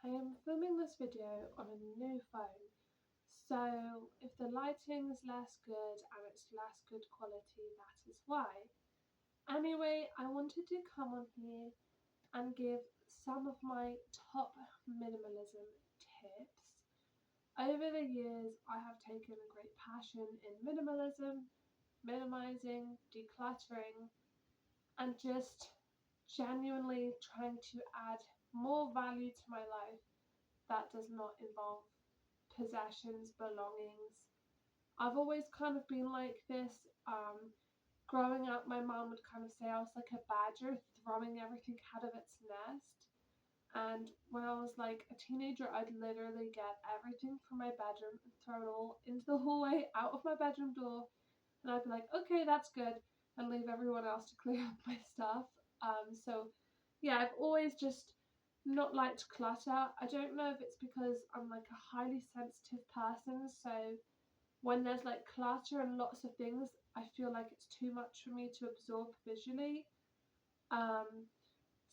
I am filming this video on a new phone, so if the lighting is less good and it's less good quality, that is why. Anyway, I wanted to come on here and give some of my top minimalism tips. Over the years, I have taken a great passion in minimalism, minimizing, decluttering, and just genuinely trying to add more value to my life that does not involve possessions, belongings. I've always kind of been like this. Growing up, my mom would kind of say I was like a badger throwing everything out of its nest. And when I was like a teenager, I'd literally get everything from my bedroom and throw it all into the hallway out of my bedroom door. And I'd be like, okay, that's good, and leave everyone else to clear up my stuff. So yeah, I've always just not liked clutter. I don't know if it's because I'm like a highly sensitive person, so when there's like clutter and lots of things, I feel like it's too much for me to absorb visually. Um,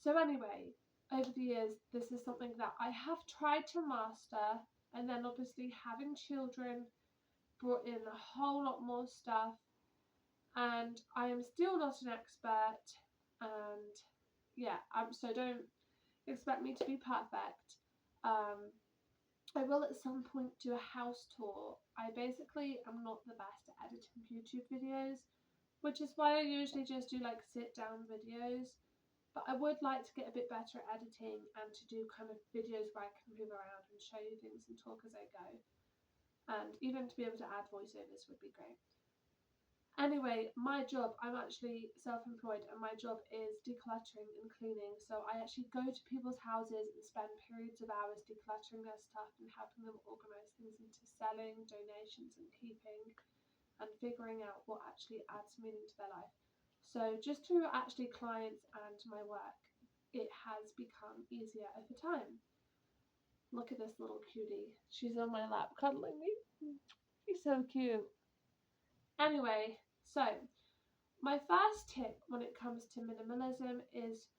so anyway, over the years, this is something that I have tried to master, and then obviously having children brought in a whole lot more stuff, and I am still not an expert, and yeah, so don't expect me to be perfect. Um, I will at some point do a house tour. I basically am not the best at editing YouTube videos, which is why I usually just do like sit down videos. But I would like to get a bit better at editing and to do kind of videos where I can move around and show you things and talk as I go. And even to be able to add voiceovers would be great. Anyway, my job, I'm actually self-employed, and my job is decluttering and cleaning. So I actually go to people's houses and spend periods of hours decluttering their stuff and helping them organise things into selling, donations and keeping, and figuring out what actually adds meaning to their life. So just through actually clients and my work, it has become easier over time. Look at this little cutie. She's on my lap cuddling me. She's so cute. Anyway, so my first tip when it comes to minimalism is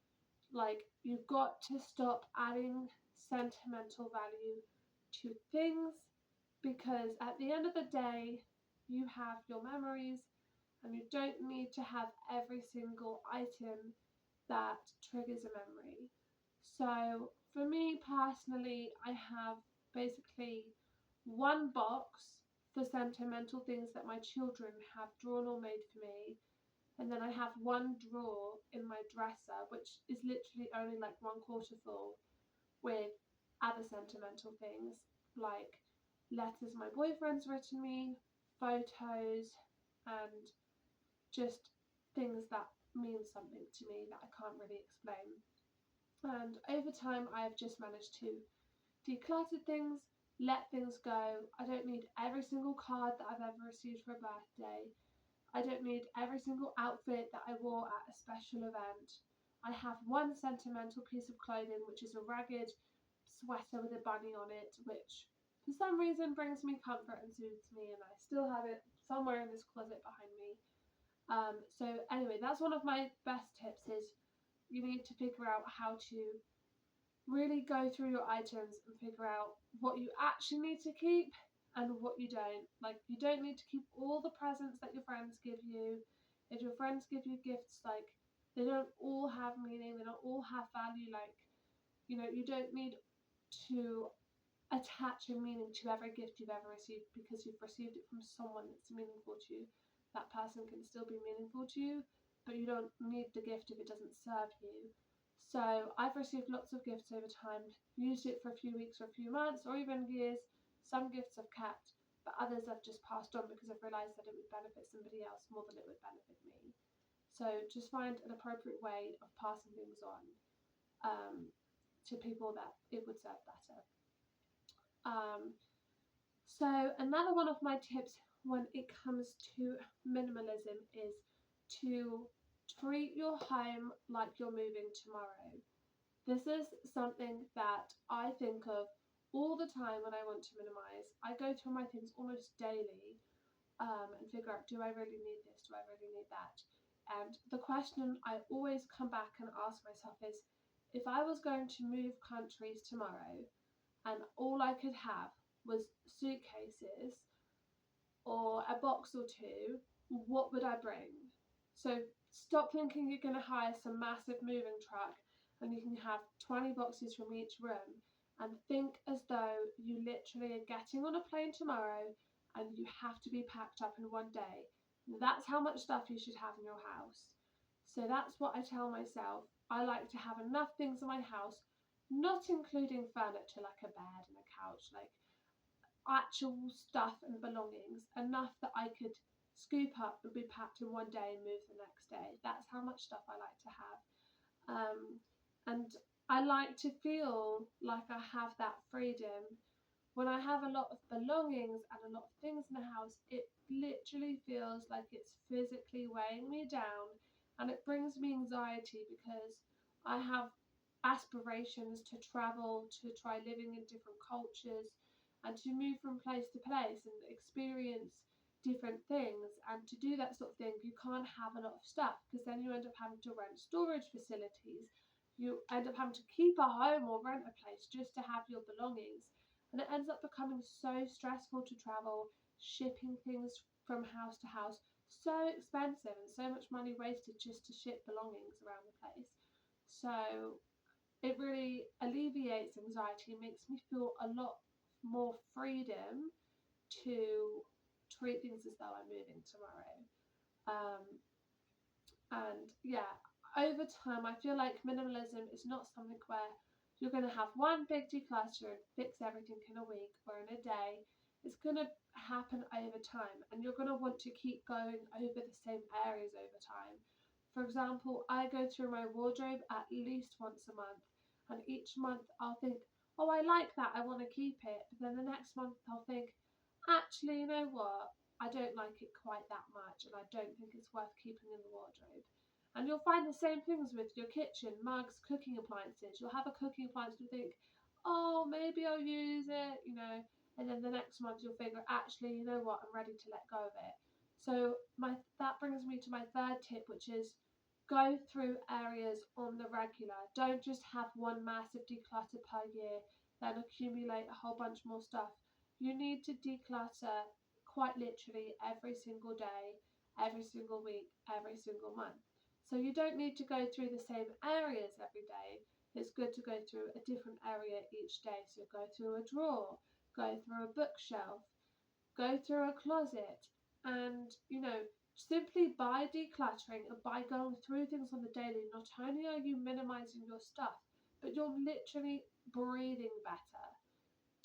like you've got to stop adding sentimental value to things, because at the end of the day you have your memories and you don't need to have every single item that triggers a memory. So for me personally, I have basically one box for sentimental things that my children have drawn or made for me, and then I have one drawer in my dresser, which is literally only like 1/4 full, with other sentimental things like letters my boyfriend's written me, photos, and just things that mean something to me that I can't really explain. And over time, I've just managed to declutter things, let things go. I don't need every single card that I've ever received for a birthday. I don't need every single outfit that I wore at a special event. I have one sentimental piece of clothing, which is a ragged sweater with a bunny on it, which for some reason brings me comfort and soothes me, and I still have it somewhere in this closet behind me. So anyway, that's one of my best tips, is you need to figure out how to really go through your items and figure out what you actually need to keep and what you don't. Like, you don't need to keep all the presents that your friends give you. If your friends give you gifts, like, they don't all have meaning, they don't all have value. Like, you don't need to attach a meaning to every gift you've ever received because you've received it from someone that's meaningful to you. That person can still be meaningful to you, but you don't need the gift if it doesn't serve you. So I've received lots of gifts over time, used it for a few weeks or a few months or even years. Some gifts I've kept, but others I've just passed on because I've realised that it would benefit somebody else more than it would benefit me. So just find an appropriate way of passing things on, to people that it would serve better. Um, so another one of my tips when it comes to minimalism is to treat your home like you're moving tomorrow. This is something that I think of all the time when I want to minimize. I go through my things almost daily, and figure out, do I really need this? Do I really need that? And the question I always come back and ask myself if I was going to move countries tomorrow and all I could have was suitcases or a box or two, what would I bring? So stop thinking you're going to hire some massive moving truck and you can have 20 boxes from each room, and think as though you literally are getting on a plane tomorrow and you have to be packed up in one day. That's how much stuff you should have in your house. So that's what I tell myself. I like to have enough things in my house, not including furniture like a bed and a couch, like actual stuff and belongings, enough that I could scoop up and be packed in one day and move the next day. That's how much stuff I like to have. And I like to feel like I have that freedom. When I have a lot of belongings and a lot of things in the house, it literally feels like it's physically weighing me down, and it brings me anxiety because I have aspirations to travel, to try living in different cultures, and to move from place to place and experience different things. And to do that sort of thing, you can't have a lot of stuff, because then you end up having to rent storage facilities. You end up having to keep a home or rent a place just to have your belongings. And it ends up becoming so stressful to travel, shipping things from house to house, so expensive and so much money wasted just to ship belongings around the place. So it really alleviates anxiety, makes me feel a lot more freedom to treat things as though I'm moving tomorrow. Um, and yeah, over time, I feel like minimalism is not something where you're going to have one big declutter and fix everything in a week or in a day. It's going to happen over time, and you're going to want to keep going over the same areas over time. For example, I go through my wardrobe at least once a month, and each month I'll think, oh, I like that, I want to keep it. But then the next month I'll think, actually, you know what? I don't like it quite that much, and I don't think it's worth keeping in the wardrobe. And you'll find the same things with your kitchen, mugs, cooking appliances. You'll have a cooking appliance and think, oh, maybe I'll use it, and then the next month you'll figure, actually, you know what, I'm ready to let go of it. So that brings me to my third tip, which is go through areas on the regular. Don't just have one massive declutter per year, then accumulate a whole bunch more stuff. You need to declutter quite literally every single day, every single week, every single month. So you don't need to go through the same areas every day. It's good to go through a different area each day. So go through a drawer, go through a bookshelf, go through a closet, and simply by decluttering and by going through things on the daily, not only are you minimizing your stuff, but you're literally breathing better.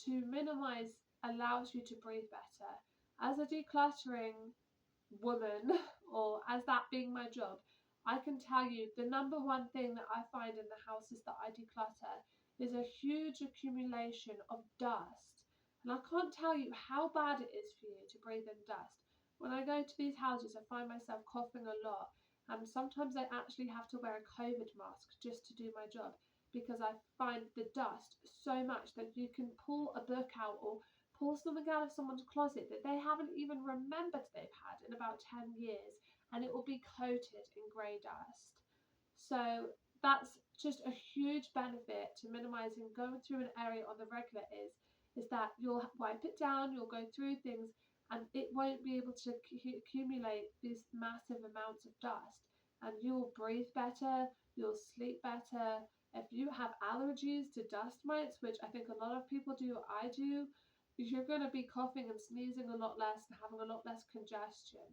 To minimize allows you to breathe better. As a decluttering woman, or as that being my job, I can tell you the number one thing that I find in the houses that I declutter is a huge accumulation of dust. And I can't tell you how bad it is for you to breathe in dust. When I go to these houses, I find myself coughing a lot, and sometimes I actually have to wear a COVID mask just to do my job, because I find the dust so much that you can pull a book out or pull something out of someone's closet that they haven't even remembered they've had in about 10 years, and it will be coated in grey dust. So that's just a huge benefit to minimizing going through an area on the regular is that you'll wipe it down, you'll go through things, and it won't be able to accumulate these massive amounts of dust, and you'll breathe better, you'll sleep better. If you have allergies to dust mites, which I think a lot of people do, I do, you're going to be coughing and sneezing a lot less and having a lot less congestion.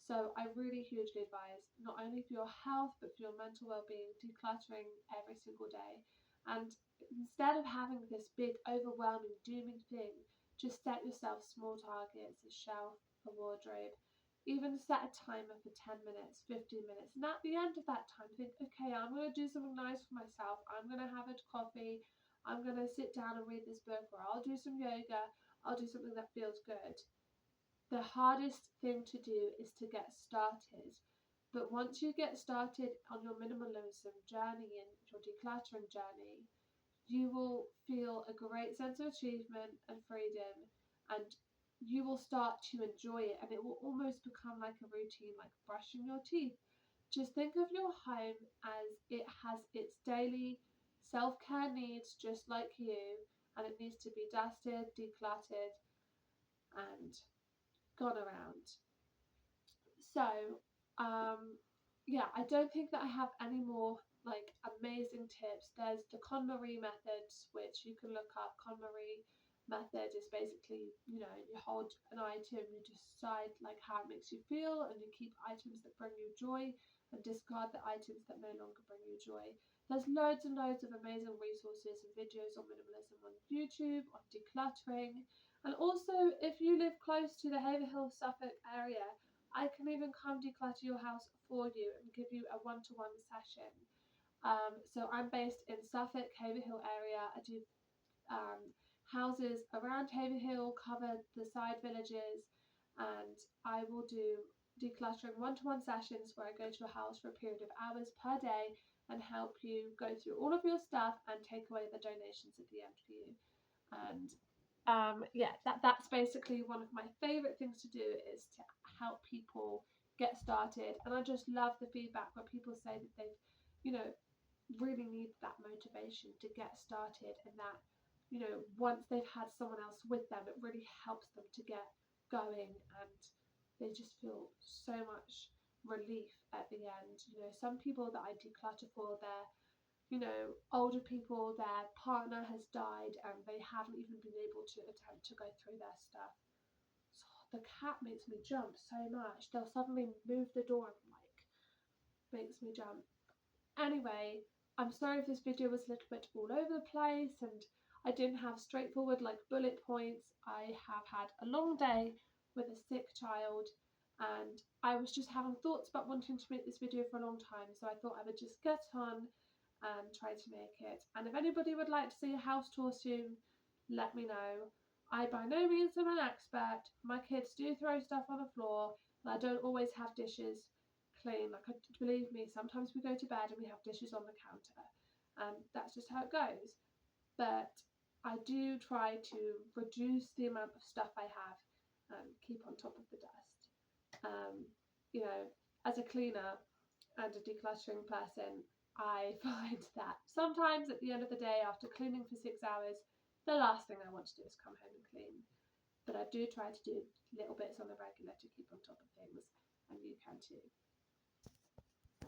So I really hugely advise, not only for your health, but for your mental well-being, decluttering every single day. And instead of having this big, overwhelming, dooming thing, just set yourself small targets, a shelf, a wardrobe. Even set a timer for 10 minutes, 15 minutes. And at the end of that time, think, okay, I'm going to do something nice for myself. I'm going to have a coffee. I'm going to sit down and read this book, or I'll do some yoga. I'll do something that feels good. The hardest thing to do is to get started. But once you get started on your minimalism journey and your decluttering journey, you will feel a great sense of achievement and freedom, and you will start to enjoy it, and it will almost become like a routine, like brushing your teeth. Just think of your home as it has its daily self-care needs just like you, and it needs to be dusted, decluttered, and gone around. So, yeah, I don't think that I have any more like amazing tips. There's the KonMari methods, which you can look up. KonMari method is basically, you know, you hold an item, you decide like how it makes you feel, and you keep items that bring you joy and discard the items that no longer bring you joy. There's loads and loads of amazing resources and videos on minimalism on YouTube, on decluttering. And also, if you live close to the Haverhill, Suffolk area, I can even come declutter your house for you and give you a one-to-one session. So I'm based in Suffolk, Haverhill area. I do houses around Haverhill, cover the side villages, and I will do decluttering one-to-one sessions where I go to a house for a period of hours per day and help you go through all of your stuff and take away the donations at the end for you. And yeah, that's basically one of my favorite things to do, is to help people get started. And I just love the feedback where people say that they've, you know, really need that motivation to get started, and that, you know, once they've had someone else with them, it really helps them to get going, and they just feel so much relief at the end. You know, some people that I declutter for, they're, you know, older people, their partner has died and they haven't even been able to attempt to go through their stuff. So the cat makes me jump so much. They'll suddenly move the door and like makes me jump. Anyway, I'm sorry if this video was a little bit all over the place and I didn't have straightforward like bullet points. I have had a long day with a sick child, and I was just having thoughts about wanting to make this video for a long time, so I thought I would just get on and try to make it. And if anybody would like to see a house tour soon, let me know. I by no means am an expert. My kids do throw stuff on the floor, and I don't always have dishes clean. Like, believe me, sometimes we go to bed and we have dishes on the counter, and that's just how it goes. But I do try to reduce the amount of stuff I have and keep on top of the dust. You know, as a cleaner and a decluttering person, I find that sometimes at the end of the day, after cleaning for 6 hours, the last thing I want to do is come home and clean. But I do try to do little bits on the regular to keep on top of things, and you can too.